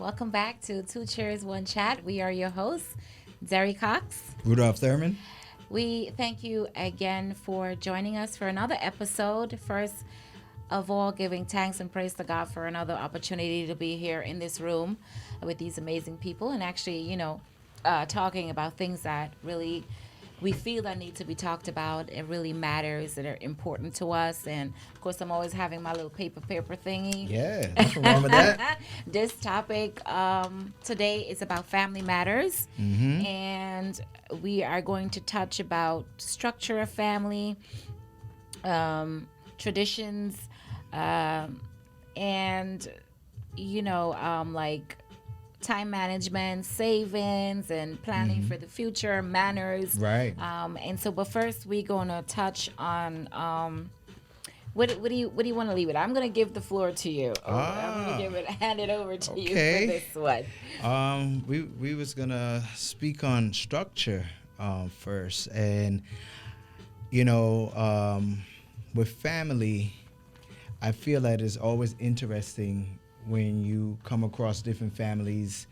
Welcome back to Two Cheers, One Chat. We are your hosts, Zeri Cox. Rudolph Thurman. We thank you again for joining us for another episode. First of all, giving thanks and praise to God for another opportunity to be here in this room with these amazing people and actually, talking about things that really we feel that need to be talked about. It really matters that are important to us. And of course, I'm always having my little paper thingy. Yeah, nothing wrong with that. This topic today is about family matters, and we are going to touch about structure of family, traditions, and like time management, savings, and planning for the future, manners. Right. But first we're gonna touch on what do you want to leave it? I'm gonna give the floor to you. I'm gonna hand it over to you for this one. We was gonna speak on structure first, and with family, I feel that it's always interesting when you come across different families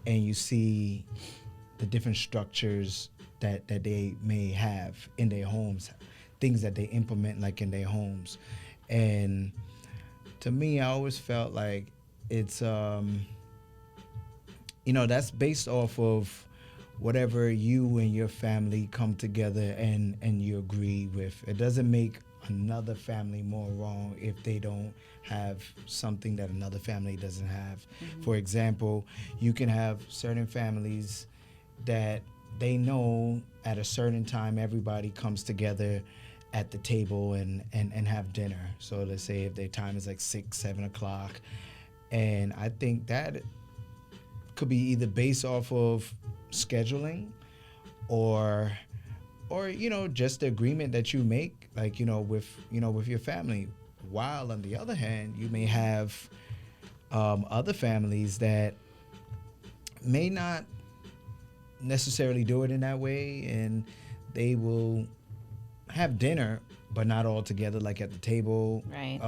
and you see the different structures that they may have in their homes, things that they implement like in their homes. And to me, I always felt like it's that's based off of whatever you and your family come together and you agree with. It doesn't make another family more wrong if they don't have something that another family doesn't have. For example, you can have certain families that they know at a certain time everybody comes together at the table and have dinner. So let's say if their time is like 6-7 o'clock, and I think that could be either based off of scheduling or just the agreement that you make, like with your family. While on the other hand, you may have other families that may not necessarily do it in that way, and they will have dinner but not all together, like at the table. Right.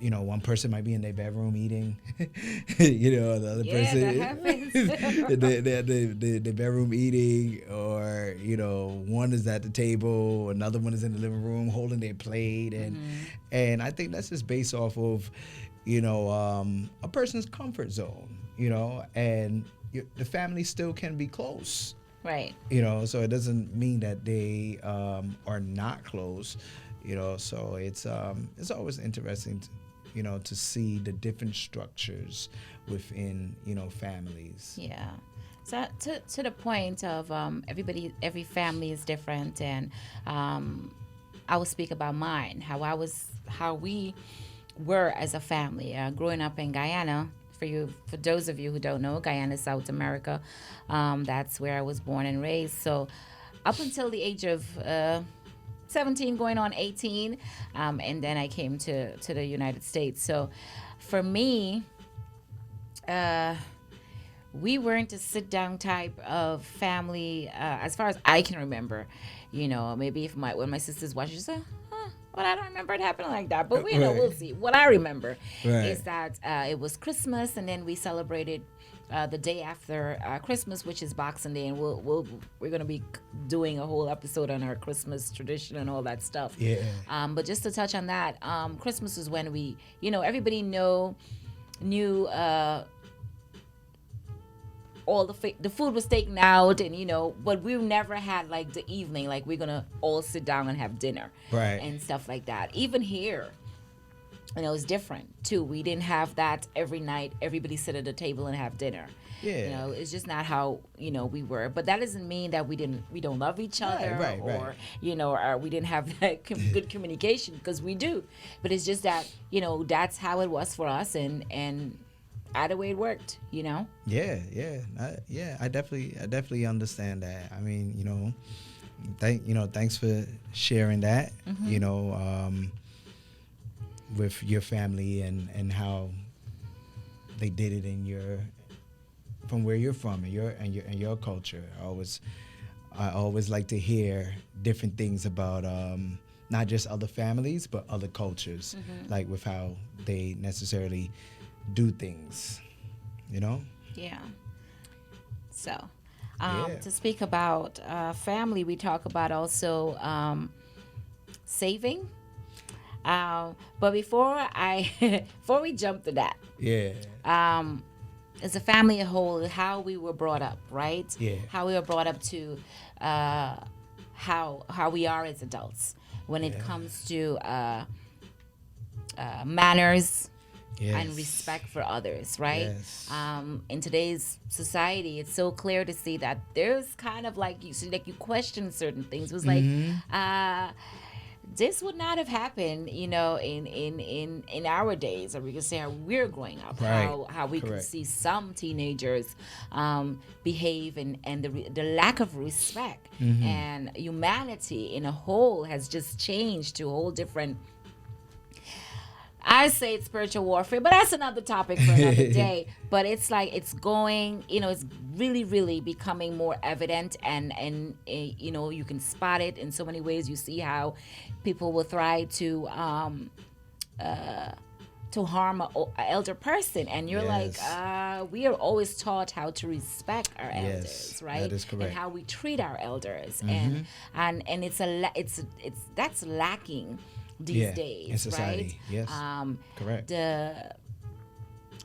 One person might be in their bedroom eating, the other person that happens. the bedroom eating, or one is at the table, another one is in the living room holding their plate, and I think that's just based off of a person's comfort zone, and the family still can be close, Right. so it doesn't mean that they are not close. So it's always interesting to see the different structures within families. Yeah. So to the point of every family is different, and I will speak about mine, how we were as a family growing up in Guyana. For those of you who don't know, Guyana is South America. That's where I was born and raised. So up until the age of 17 going on 18, and then I came to the United States. So for me, we weren't a sit down type of family as far as I can remember. Maybe when my sisters watch, you say, well, I don't remember it happening like that, but we'll see. What I remember is that it was Christmas, and then we celebrated the day after Christmas, which is Boxing Day, and we're gonna be doing a whole episode on our Christmas tradition and all that stuff. Yeah. But just to touch on that, Christmas is when we, everybody knew all the food was taken out, and but we never had like the evening, like we're gonna all sit down and have dinner, Right. and stuff like that. Even here, it's different too. We didn't have that every night. Everybody sit at a table and have dinner. Yeah. It's just not how we were. But that doesn't mean that we don't love each other, Right. or or we didn't have that good communication, because we do. But it's just that that's how it was for us, and either way it worked. Yeah. I definitely understand that. I mean, thanks for sharing that. With your family and how they did it from where you're from and your culture. I always like to hear different things about not just other families but other cultures, like with how they necessarily do things. you know. Yeah. So, Yeah. to speak about family, we talk about also saving. But before I, before we jump to that, Yeah. um, as a family a whole, how we were brought up, right? Yeah. How we were brought up to uh, how we are as adults when it Yeah. comes to manners Yes. and respect for others, right? Yes. In today's society, it's so clear to see that there's kind of like you question certain things. It was like, this would not have happened, in our days, or we can say how we're growing up, Right. how we could Correct. see some teenagers behave, and the lack of respect and humanity in a whole has just changed to a whole different. I say it's spiritual warfare, but that's another topic for another day. But it's like it's going, it's really, really becoming more evident, and you can spot it in so many ways. You see how people will try to harm an elder person, and you're Yes. like, we are always taught how to respect our Yes, elders, right? that is correct. And how we treat our elders, and it's that's lacking these Yeah, days, in society. right? Yes. Correct. The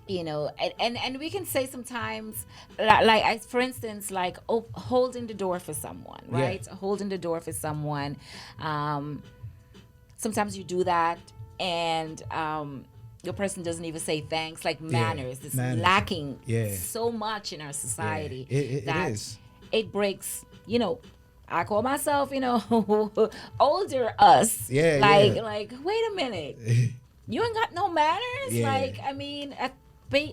and we can say sometimes like for instance, like holding the door for someone, Yeah. right? Holding the door for someone. Sometimes you do that, and your person doesn't even say thanks. Like manners, it's manners. lacking Yeah. so much in our society. Yeah. It that is. it breaks. I call myself, older us. Yeah, like yeah. like wait a minute, you ain't got no manners. Yeah. Like, I mean,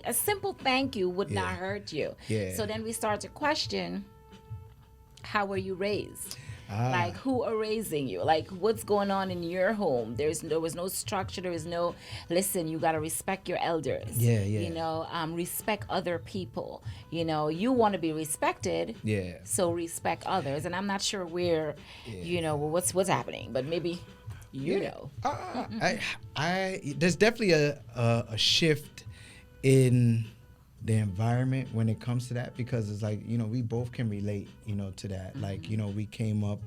a simple thank you would not Yeah. hurt you. Yeah. So then we start to question, how were you raised? Ah. Like, who are raising you? Like, what's going on in your home? There was no structure. There was no, listen, you got to respect your elders. Yeah, yeah. Respect other people. You want to be respected. Yeah. So respect others. And I'm not sure where, what's happening, but maybe you know. I there's definitely a shift in the environment when it comes to that, because it's like, we both can relate, to that. Like, we came up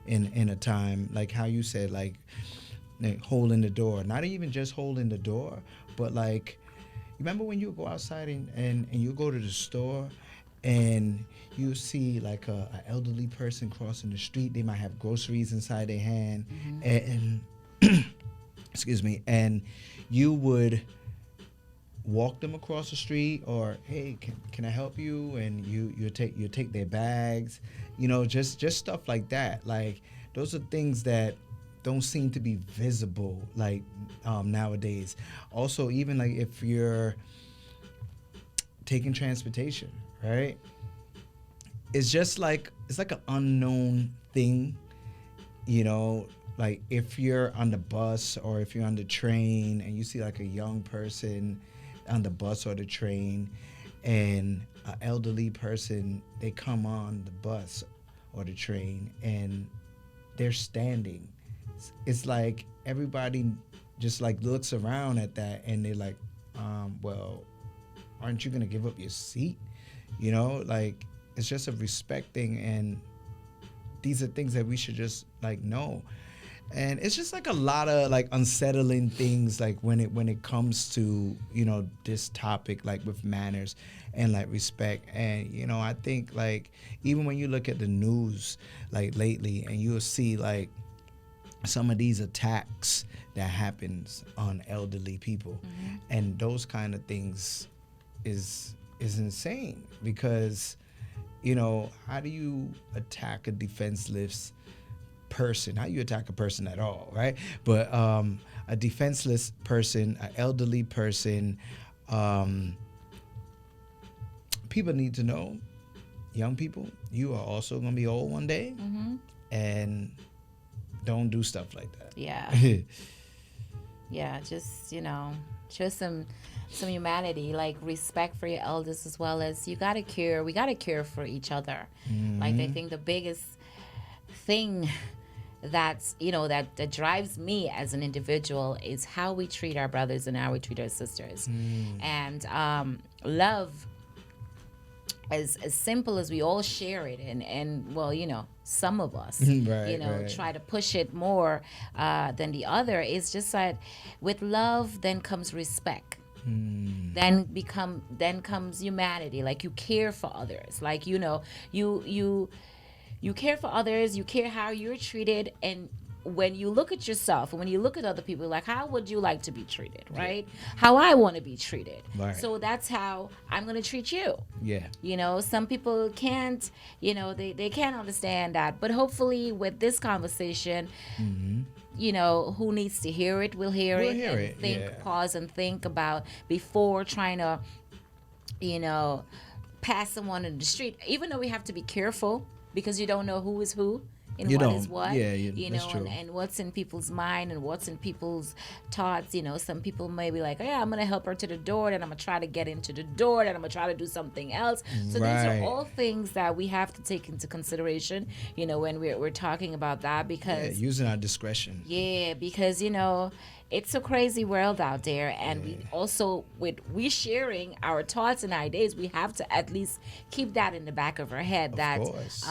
in a time, like how you said, like holding the door, not even just holding the door, but like, you remember when you go outside and you go to the store and you see like a elderly person crossing the street, they might have groceries inside their hand, and excuse me, and you would walk them across the street, or hey, can I help you? And you take their bags, just stuff like that. Like, those are things that don't seem to be visible like nowadays. Also, even like if you're taking transportation, right? It's just like it's like an unknown thing, like if you're on the bus or if you're on the train and you see like a young person on the bus or the train, and an elderly person, they come on the bus or the train and they're standing. It's like everybody just like looks around at that and they're like, well, aren't you gonna give up your seat? Like, it's just a respect thing, and these are things that we should just like know. And it's just like a lot of like unsettling things, like when it comes to this topic, like with manners and like respect. And I think like even when you look at the news like lately, and you'll see like some of these attacks that happens on elderly people, and those kind of things is insane, because how do you attack a defenseless person? How you attack a person at all, right? But a defenseless person, an elderly person, people need to know, young people, you are also going to be old one day, and don't do stuff like that. Yeah. Yeah, just, show some humanity, like respect for your elders, as well as we got to care for each other. Like, I think the biggest thing that's that drives me as an individual is how we treat our brothers and how we treat our sisters. And love as simple as we all share it, and well, some of us Right, right. try to push it more than the other. It's just that with love then comes respect, then comes humanity. Like, you care for others, like, you care for others, you care how you're treated. And when you look at yourself and when you look at other people, like, how would you like to be treated, right? How I want to be treated. Right. So that's how I'm going to treat you. Yeah. Some people can't, they can't understand that. But hopefully with this conversation, who needs to hear it will hear We'll it hear and it, think, yeah. pause and think about before trying to, pass someone in the street. Even though we have to be careful because you don't know who is who. And You what don't. is what, Yeah, that's true. and what's in people's mind and what's in people's thoughts. Some people may be like, oh, yeah, I'm going to help her to the door, then I'm going to try to get into the door, then I'm going to try to do something else. So these Right. are all things that we have to take into consideration, when we're talking about that, Yeah, because, using our discretion. because, it's a crazy world out there. And we also, with we sharing our thoughts and ideas, we have to at least keep that in the back of our head, that, Of course.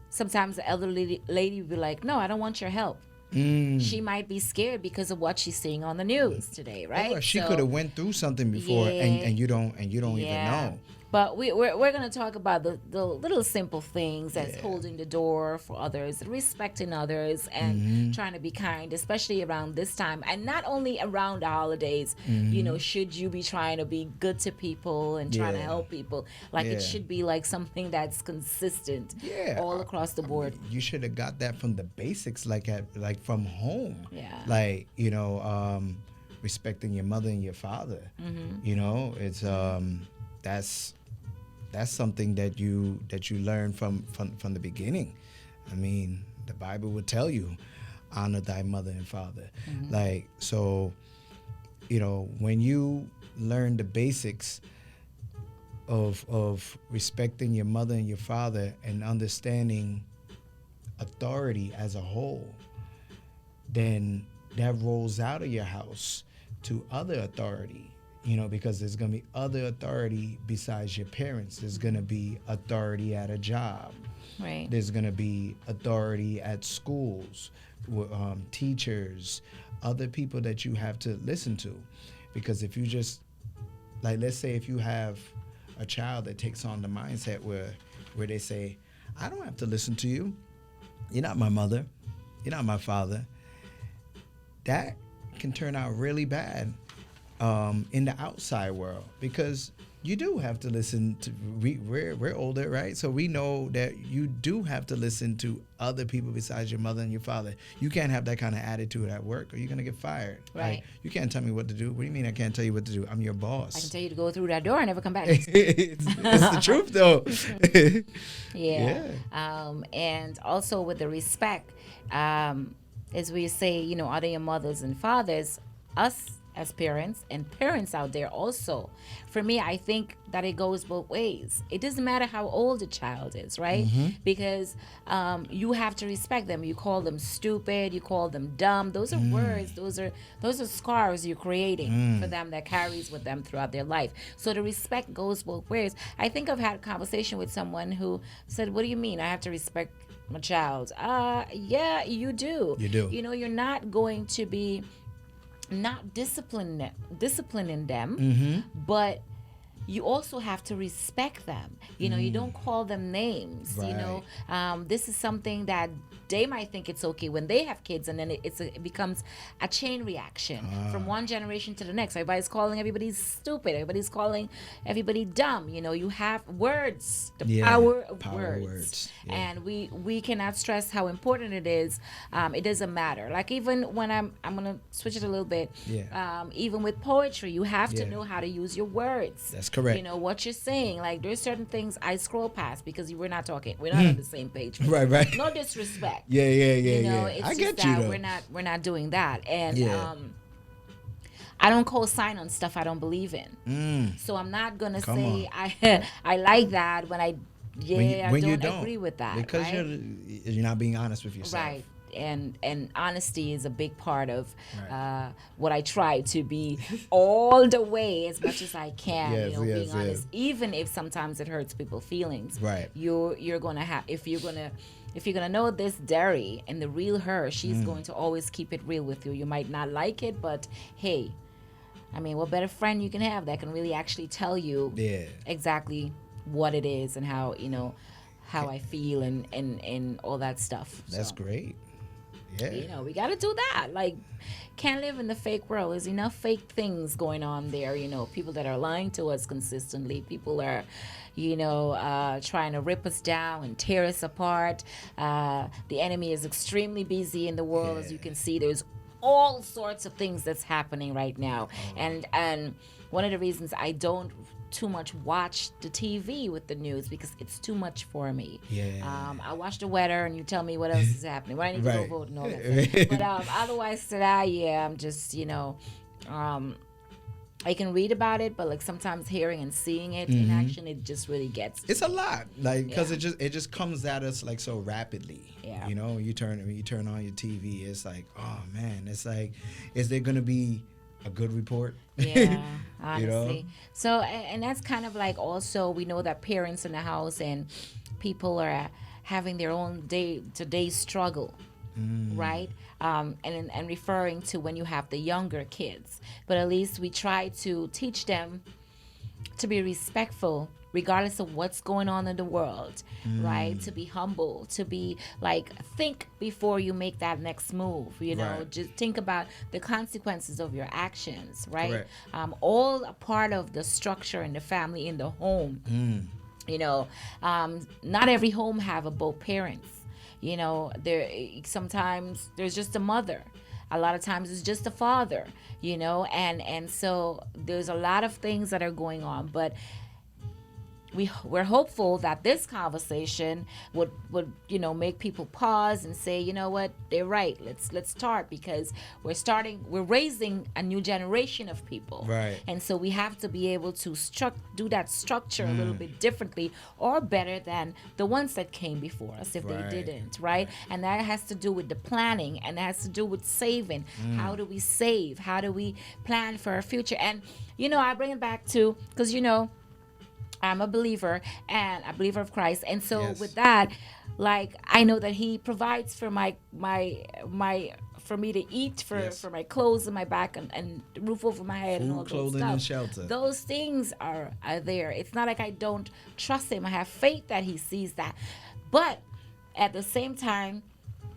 sometimes the elderly lady will be like, no, I don't want your help. She might be scared because of what she's seeing on the news today, right? Or she So- could have went through something before, Yeah. and you don't even Yeah. know. But we're going to talk about the little simple things as Yeah. holding the door for others, respecting others, and trying to be kind, especially around this time. And not only around the holidays, should you be trying to be good to people and trying to Yeah. help people. Like, Yeah. it should be like something that's consistent Yeah. all across the board. You should have got that from the basics, like from home. Yeah. Like, respecting your mother and your father. It's that's something that you learn from the beginning. I mean, the Bible would tell you, honor thy mother and father. Like, so, when you learn the basics of respecting your mother and your father and understanding authority as a whole, then that rolls out of your house to other authority, because there's going to be other authority besides your parents. There's going to be authority at a job. Right. There's going to be authority at schools, teachers, other people that you have to listen to. Because if you just, like, let's say if you have a child that takes on the mindset where they say, I don't have to listen to you. You're not my mother. You're not my father. That can turn out really bad in the outside world, because you do have to listen to, we're older, right? So we know that you do have to listen to other people besides your mother and your father. You can't have that kind of attitude at work or you're going to get fired. Right. You can't tell me what to do. What do you mean I can't tell you what to do? I'm your boss. I can tell you to go through that door and never come back. it's the truth, though. Yeah. And also with the respect, as we say, honor your mothers and fathers, us as parents and parents out there also. For me, I think that it goes both ways. It doesn't matter how old a child is, right? Because you have to respect them. You call them stupid, you call them dumb. Those are words. Those are scars you're creating for them that carries with them throughout their life. So the respect goes both ways. I think I've had a conversation with someone who said, what do you mean I have to respect my child? Yeah, you do. You do. You're not going to be not disciplining them, but you also have to respect them. You don't call them names. Right. This is something that they might think it's okay when they have kids, and then it becomes a chain reaction from one generation to the next. Everybody's calling everybody stupid. Everybody's calling everybody dumb. You have words, the power of words. Yeah. And we cannot stress how important it is. It doesn't matter. Like, even when I'm gonna switch it a little bit. Yeah. Even with poetry, you have to Yeah. know how to use your words. That's correct. What you're saying. Like, there's certain things I scroll past because we're not talking. We're not on the same page. Right. No disrespect. Yeah. It's I just get that you, though. we're not doing that. And Yeah. I don't co-sign on stuff I don't believe in. So I'm not gonna Come say I like that when I when you don't agree with that. because right? you're not being honest with yourself. Right. and honesty is a big part of Right. what I try to be all the way as much as I can. Yes, You know, yes, being honest, yes. even if sometimes it hurts people's feelings. Right. You're gonna have if you're gonna know this Derry and the real her, she's Mm. going to always keep it real with you. You might not like it, but hey, I mean, what better friend you can have that can really actually tell you Yeah. exactly what it is and how how I feel and all that stuff. That's So, great. Yeah. we got to do that. Like, can't live in the fake world. There's enough fake things going on there. People that are lying to us consistently. People are, trying to rip us down and tear us apart. The enemy is extremely busy in the world, as you can see. There's all sorts of things that's happening right now, and one of the reasons I don't too much watch the TV with the news because it's too much for me. Yeah. I watch the weather and you tell me what else is happening. When I need to Right. go vote and all that stuff. But otherwise today, yeah, I'm just I can read about it, but like sometimes hearing and seeing it in action, it just really gets. It's a lot, like, because Yeah. it just comes at us like so rapidly. Yeah. When you turn on your TV, it's like, oh man, it's like, is there gonna be a good report? Yeah, You know? honestly. So, and that's kind of like also we know that parents in the house and people are having their own day-to-day struggle, right? And referring to when you have the younger kids, but at least we try to teach them to be respectful regardless of what's going on in the world, right? To be humble, to be like, think before you make that next move, Right. just think about the consequences of your actions, right? Correct. All a part of the structure in the family, in the home. Not every home have a both parents. There sometimes there's just a mother. A lot of times it's just a father. And so there's a lot of things that are going on, but we're hopeful that this conversation would make people pause and say, you know what, they're right. Let's start, because we're raising a new generation of people, Right. and so we have to be able to do that structure a little bit differently or better than the ones that came before us if Right. they didn't, right? And that has to do with the planning, and that has to do with saving. How do we save? How do we plan for our future? And I bring it back to, because I'm a believer and a believer of Christ, and so Yes. with that, like, I know that He provides for my for me to eat, Yes. for my clothes and my back, and roof over my head, and all Food, those clothing, stuff. and shelter. Those things are there. It's not like I don't trust Him. I have faith that He sees that, but at the same time,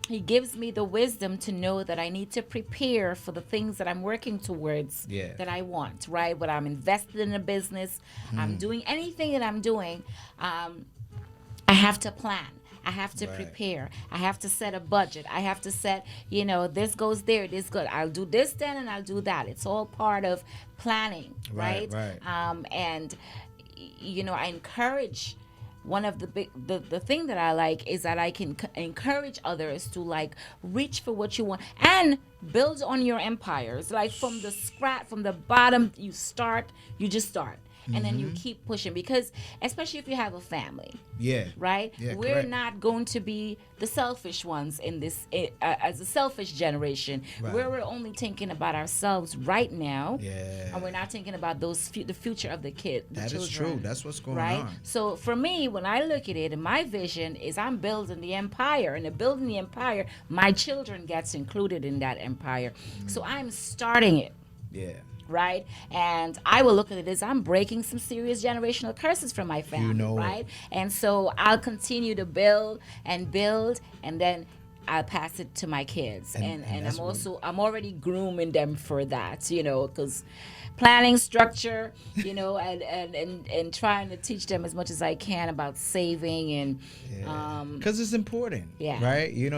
He gives me the wisdom to know that I need to prepare for the things that I'm working towards, Yeah. that I want, right? When I'm invested in a business, I'm doing anything that I'm doing, I have to plan. I have to Right. prepare. I have to set a budget. I have to set, this goes there, this goes. I'll do this then and I'll do that. It's all part of planning, Right, right? right. And I encourage, one of the thing that I like is that I can encourage others to like reach for what you want and build on your empires. Like from the bottom, you just start. And then you keep pushing, because especially if you have a family, Yeah. right? Yeah, We're correct. not going to be the selfish ones in this, as a selfish generation, Right. where we're only thinking about ourselves right now. Yeah. And we're not thinking about the future of the That children. is true. That's what's going Right. on. So for me, when I look at it, and my vision is I'm building the empire, and in building the empire, my children gets included in that empire. So I'm starting it. Yeah. Right, and I will look at it as I'm breaking some serious generational curses from my family, know it. right? And so I'll continue to build, and then I'll pass it to my kids, And and that's I'm already grooming them for that, because planning, structure, and trying to teach them as much as I can about saving and Because it's important. Yeah. Right. You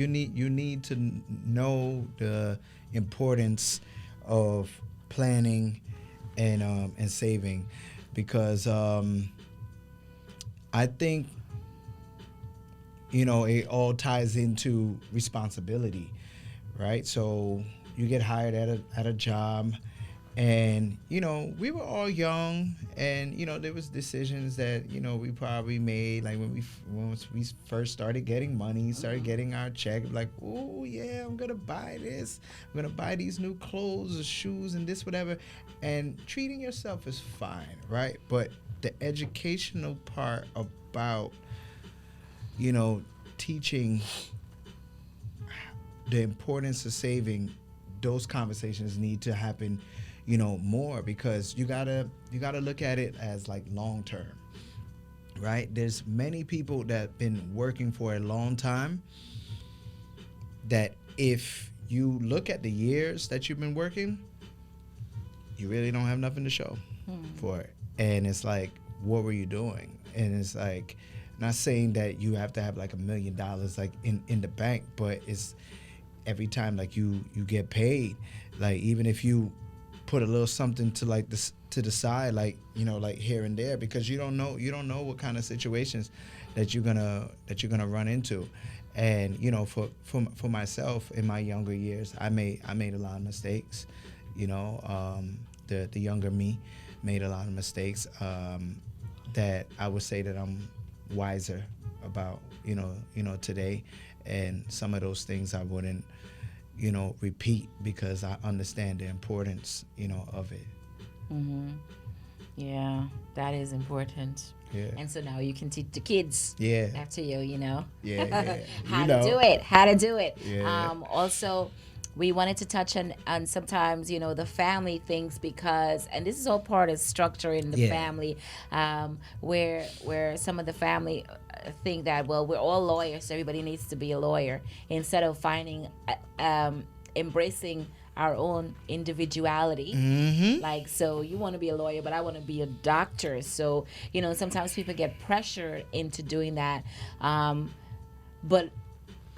need to know the importance of planning and saving, because I think it all ties into responsibility, right? So you get hired at a job, And we were all young, and there was decisions that we probably made, like once we first started getting money, started getting our check, like, oh yeah, I'm gonna buy this, I'm gonna buy these new clothes or shoes and this whatever. And treating yourself is fine, right? But the educational part about teaching the importance of saving, those conversations need to happen more, because you gotta look at it as like long term, right? There's many people that been working for a long time that if you look at the years that you've been working, you really don't have nothing to show for it. And it's like, what were you doing? And it's like, not saying that you have to have like $1 million like in the bank, but it's every time like you get paid, like even if you put a little something to like this to the side, like like here and there, because you don't know what kind of situations that you're gonna run into. And for myself, in my younger years, I made a lot of mistakes. The younger me made a lot of mistakes that I would say that I'm wiser about today. And some of those things I wouldn't repeat, because I understand the importance of it. Yeah, that is important. Yeah. And so now you can teach the kids. Yeah. After you, Yeah. how to do it. Yeah. Also, we wanted to touch on sometimes the family things, because, and this is all part of structure in the family, where some of the family think that, well, we're all lawyers, so everybody needs to be a lawyer, instead of finding embracing our own individuality. Like, so you want to be a lawyer, but I want to be a doctor. So sometimes people get pressured into doing that, but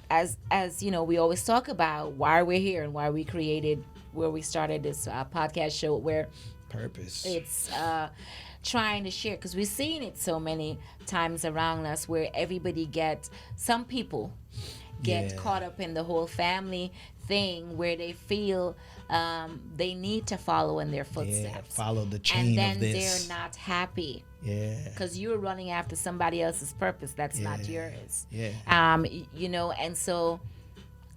as we always talk about why we're here and why we created, where we started this podcast show, where purpose, it's trying to share, because we've seen it so many times around us, where some people get caught up in the whole family thing, where they feel they need to follow in their footsteps, follow the chain, and then of this. they're not happy. Yeah. Because you're running after somebody else's purpose that's not yours. Yeah. And so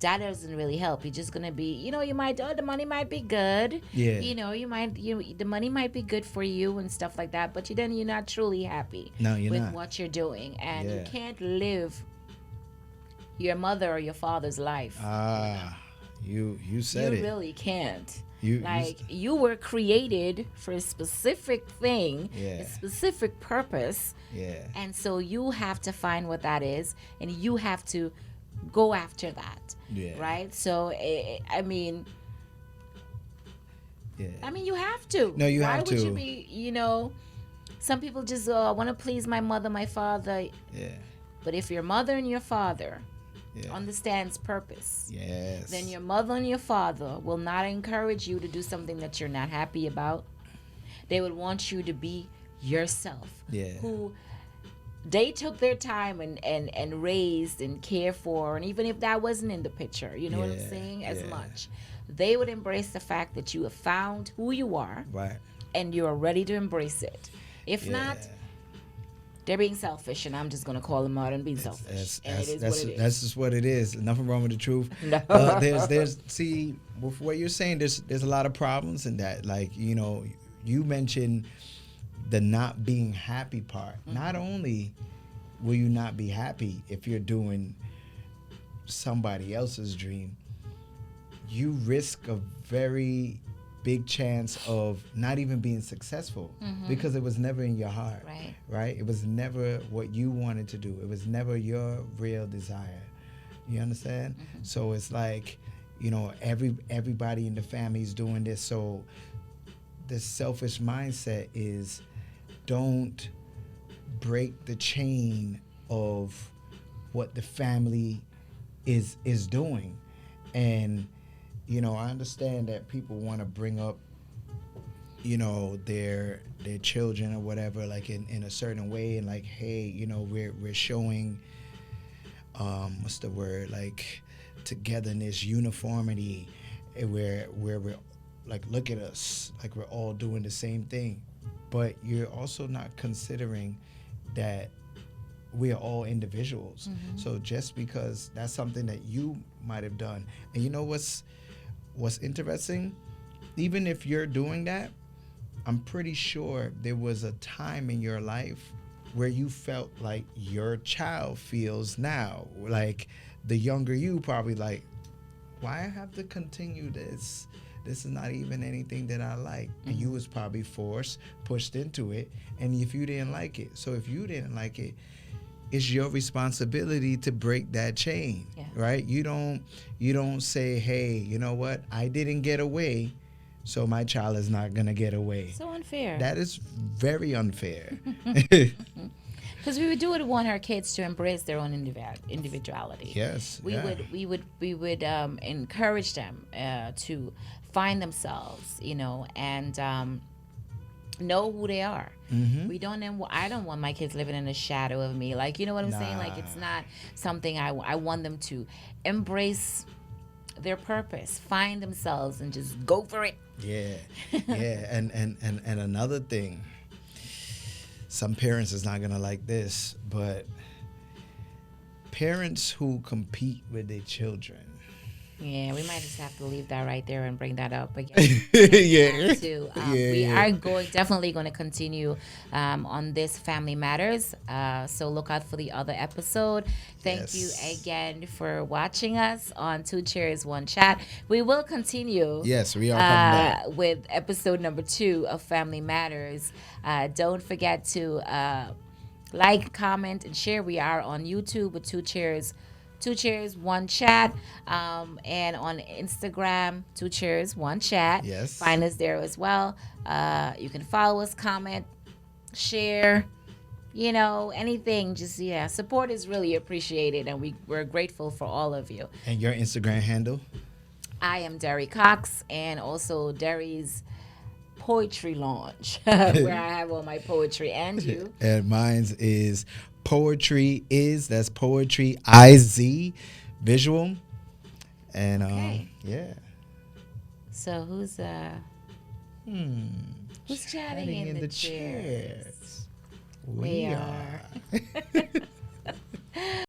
that doesn't really help. You're just gonna be, you might, the money might be good. Yeah. The money might be good for you and stuff like that, but then you're not truly happy with what you're doing, and you can't live your mother or your father's life. You said it. You really can't. You you were created for a specific thing, Yeah. a specific purpose. Yeah. And so you have to find what that is, and you have to go after that. Yeah. Right? So, I mean, Yeah. you have to. No, you Why have to. Why would you be, some people just, I want to please my mother, my father. Yeah. But if your mother and your father understands purpose, Yes. then your mother and your father will not encourage you to do something that you're not happy about. They would want you to be yourself. Yeah. Who they took their time and raised and cared for, and even if that wasn't in the picture, you know what I'm saying, as much, they would embrace the fact that you have found who you are, Right. and you are ready to embrace it. If not, they're being selfish, and I'm just gonna call them out and being selfish. And it is what it is. That's just what it is. Nothing wrong with the truth. No. There's see, with what you're saying, there's a lot of problems in that. Like, you mentioned the not being happy part. Not only will you not be happy if you're doing somebody else's dream, you risk a very big chance of not even being successful, because it was never in your heart. Right? It was never what you wanted to do. It was never your real desire. You understand? So it's like, everybody in the family is doing this. So the selfish mindset is, don't break the chain of what the family is doing. And I understand that people want to bring up, their children or whatever, like in a certain way, and like, hey, we're showing, what's the word, like togetherness, uniformity, where we're like, look at us, like we're all doing the same thing. But you're also not considering that we are all individuals. So just because that's something that you might have done, and you know what's interesting, even if you're doing that, I'm pretty sure there was a time in your life where you felt like your child feels now. Like the younger you probably like, why I have to continue this? This is not even anything that I like. And you was probably pushed into it. And if you didn't like it, so if you didn't like it, it's your responsibility to break that chain, right? You don't say, hey, you know what? I didn't get away, so my child is not gonna get away. So unfair. That is very unfair. Because we would want our kids to embrace their own individuality. Yes, we would encourage them to find themselves, and know who they are. We don't. I don't want my kids living in the shadow of me. Like, you know what I'm saying? Like, it's not something I want them to embrace their purpose, find themselves, and just go for it. Yeah. And another thing. Some parents is not gonna like this, but parents who compete with their children. Yeah, we might just have to leave that right there and bring that up again. We are definitely going to continue on this Family Matters. So look out for the other episode. Thank you again for watching us on Two Chairs, One Chat. We will continue. Yes, we are coming back with episode number 2 of Family Matters. Don't forget to like, comment, and share. We are on YouTube with Two Chairs, One Chat, and on Instagram, Two Chairs, One Chat. Yes. Find us there as well. You can follow us, comment, share, anything. Just, support is really appreciated, and we're grateful for all of you. And your Instagram handle? I am Derry Cox, and also Derry's Poetry Launch, where I have all my poetry, and you. And mine's is that's Poetry IZ visual. And yeah. So who's chatting in the chairs? We are.